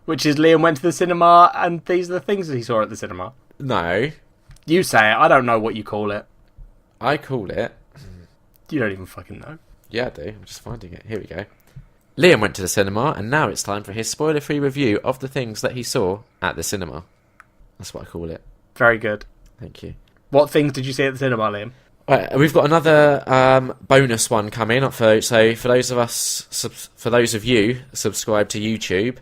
Which is Liam went to the cinema and these are the things that he saw at the cinema. No. You say it. I don't know what you call it. I call it... You don't even fucking know. Yeah, I do. I'm just finding it. Here we go. Liam went to the cinema, and now it's time for his spoiler-free review of the things that he saw at the cinema. That's what I call it. Very good. Thank you. What things did you see at the cinema, Liam? Right, we've got another bonus one coming. For those of you subscribed to YouTube,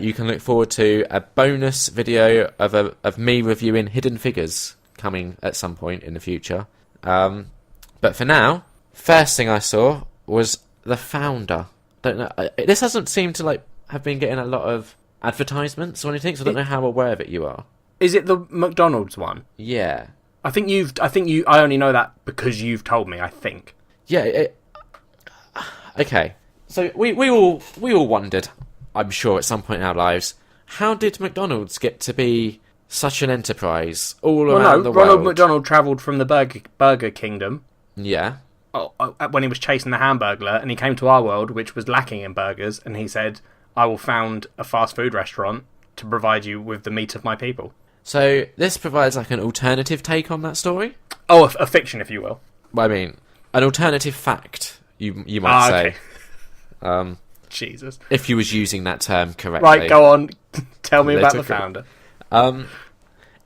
you can look forward to a bonus video of me reviewing Hidden Figures coming at some point in the future. But for now, first thing I saw was The Founder. Don't know. This hasn't seemed to have been getting a lot of advertisements or anything, so I don't know how aware of it you are. Is it the McDonald's one? Yeah. I only know that because you've told me, I think. Yeah. Okay. So we all wondered, I'm sure, at some point in our lives, how did McDonald's get to be such an enterprise all around the world? Ronald McDonald travelled from the Burger Kingdom. Yeah. When he was chasing the Hamburglar, and he came to our world, which was lacking in burgers, and he said, I will found a fast food restaurant to provide you with the meat of my people. So this provides an alternative take on that story? Oh, a fiction, if you will. Well, I mean, an alternative fact, you might say. Okay. Jesus. If you was using that term correctly. Right, go on. Tell me about The Founder.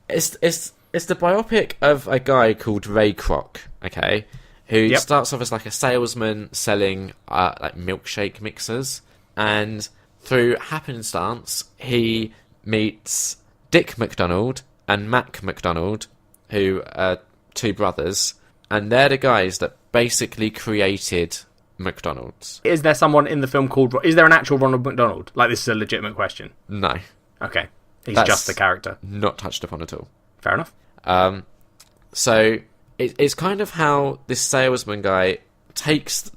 It's the biopic of a guy called Ray Kroc, okay, who starts off as a salesman selling milkshake mixers, and through happenstance he meets Dick McDonald and Mac McDonald, who are two brothers, and they're the guys that basically created McDonald's. Is there someone in the film called... Is there an actual Ronald McDonald? This is a legitimate question. No. Okay. That's just the character. Not touched upon at all. Fair enough. So it's kind of how this salesman guy takes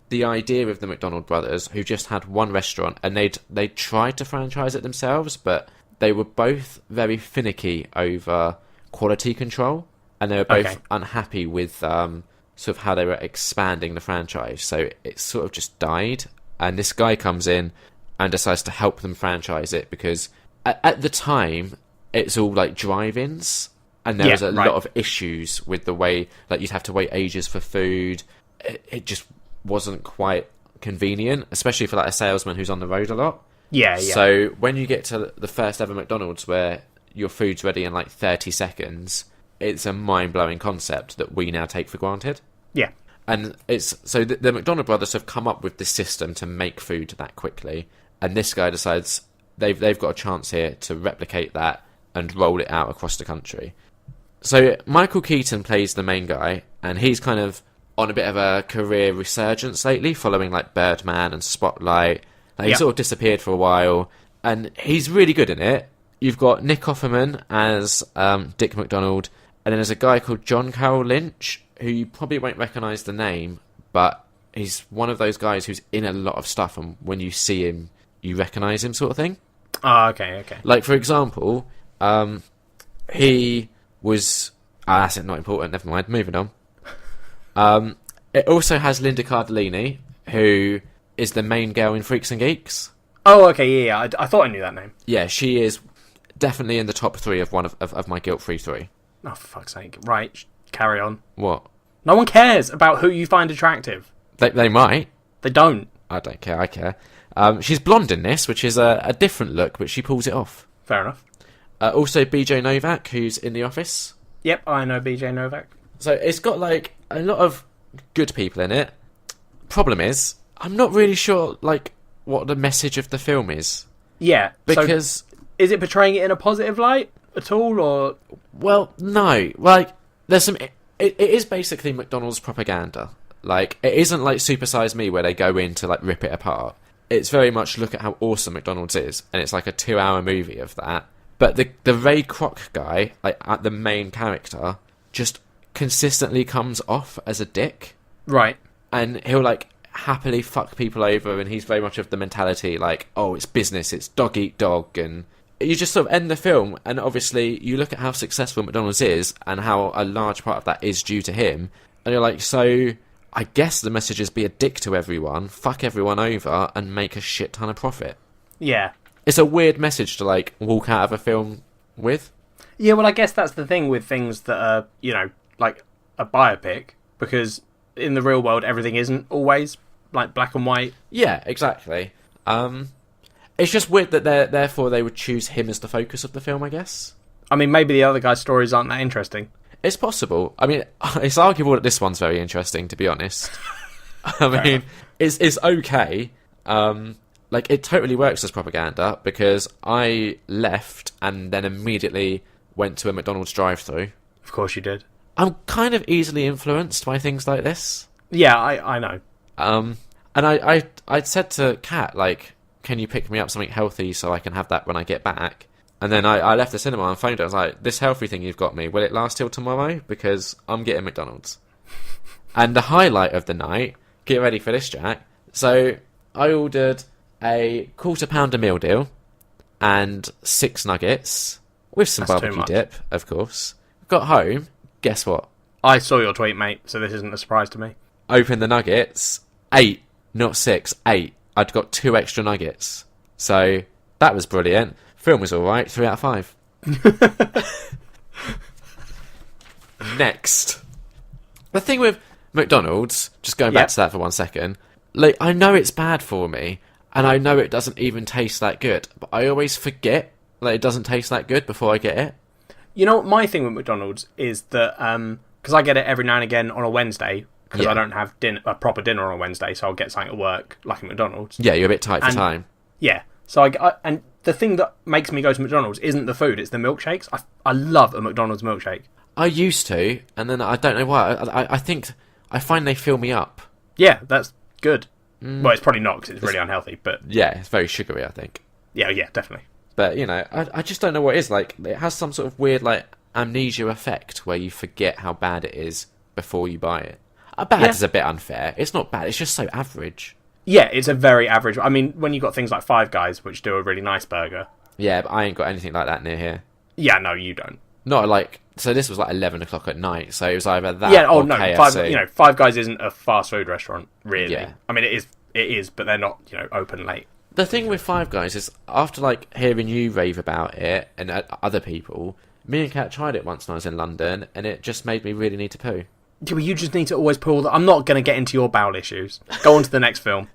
the idea of the McDonald brothers, who just had one restaurant, and they tried to franchise it themselves, but they were both very finicky over quality control, and they were both unhappy with sort of how they were expanding the franchise. So it sort of just died, and this guy comes in and decides to help them franchise it, because at the time it's all drive-ins, and there was a lot of issues with the way you'd have to wait ages for food. It just wasn't quite convenient, especially for a salesman who's on the road a lot. Yeah. So when you get to the first ever McDonald's where your food's ready in 30 seconds, it's a mind-blowing concept that we now take for granted. Yeah. And it's so the McDonald brothers have come up with this system to make food that quickly, and this guy decides they've got a chance here to replicate that and roll it out across the country. So Michael Keaton plays the main guy, and he's kind of on a bit of a career resurgence lately, following Birdman and Spotlight. He sort of disappeared for a while, and he's really good in it. You've got Nick Offerman as Dick McDonald, and then there's a guy called John Carroll Lynch, who you probably won't recognise the name, but he's one of those guys who's in a lot of stuff, and when you see him, you recognise him, sort of thing. Oh, okay. For example, he was... that's not important, never mind, moving on. It also has Linda Cardellini, who is the main girl in Freaks and Geeks. Oh, okay, yeah. I thought I knew that name. Yeah, she is definitely in the top 3 of one of my guilt-free 3. Oh, for fuck's sake. Right, carry on. What? No one cares about who you find attractive. They might. They don't. I don't care, I care. She's blonde in this, which is a different look, but she pulls it off. Fair enough. Also, BJ Novak, who's in The Office. Yep, I know BJ Novak. So it's got a lot of good people in it. Problem is, I'm not really sure what the message of the film is. Yeah, because so is it portraying it in a positive light at all, or? Well, no. There's some. It is basically McDonald's propaganda. It isn't Super Size Me where they go in to rip it apart. It's very much look at how awesome McDonald's is, and it's a 2-hour movie of that. But the Ray Kroc guy, the main character, just consistently comes off as a dick. Right. And he'll happily fuck people over, and he's very much of the mentality oh, it's business, it's dog eat dog, and you just sort of end the film, and obviously you look at how successful McDonald's is and how a large part of that is due to him, and you're so I guess the message is be a dick to everyone, fuck everyone over, and make a shit ton of profit. Yeah. it's a weird message to, like, walk out of a film with. Yeah, well, I guess that's the thing with things that are, you know, like a biopic, because in the real world, everything isn't always, like, black and white. Yeah, exactly. It's just weird that therefore they would choose him as the focus of the film, I guess. I mean, maybe the other guy's stories aren't that interesting. It's possible. I mean, it's arguable that this one's very interesting, to be honest. I mean, it's okay. Like, it totally works as propaganda, because I left and then immediately went to a McDonald's drive-thru. Of course you did. I'm kind of easily influenced by things like this. Yeah, I know. And I said to Kat, like, can you pick me up something healthy so I can have that when I get back? And then I left the cinema and phoned her. I was like, this healthy thing you've got me, will it last till tomorrow? Because I'm getting McDonald's. And the highlight of the night, get ready for this, Jack. So I ordered a quarter-pounder meal deal and 6 nuggets with some barbecue dip, of course. Got home, guess what? I saw your tweet, mate, so this isn't a surprise to me. Opened the nuggets, 8, not 6, 8. I'd got 2 extra nuggets. So that was brilliant. Film was alright, 3 out of 5. Next. The thing with McDonald's, just going back to that for 1 second, like, I know it's bad for me, and I know it doesn't even taste that good, but I always forget that it doesn't taste that good before I get it. You know, my thing with McDonald's is that, because I get it every now and again on a Wednesday, because I don't have a proper dinner on a Wednesday, so I'll get something at work, like at McDonald's. Yeah, you're a bit tight for time. Yeah. So and the thing that makes me go to McDonald's isn't the food, it's the milkshakes. I love a McDonald's milkshake. I used to, and then I don't know why. I find they fill me up. Yeah, that's good. Well, it's probably not, because it's really unhealthy, but... Yeah, it's very sugary, I think. Yeah, definitely. But, you know, I just don't know what it is. Like, it has some sort of weird, like, amnesia effect where you forget how bad it is before you buy it. Bad is a bit unfair. It's not bad, it's just so average. Yeah, it's a very average... I mean, when you got things like Five Guys, which do a really nice burger... Yeah, but I ain't got anything like that near here. Yeah, no, you don't. Not like... So this was like 11 o'clock at night, so it was either that or KFC. Five Guys isn't a fast food restaurant, really. Yeah. I mean, it is, but they're not, open late. The thing with Five Guys is, after, like, hearing you rave about it, and other people, me and Kat tried it once when I was in London, and it just made me really need to poo. Yeah, well, you just need to always pull... I'm not going to get into your bowel issues. Go on to the next film.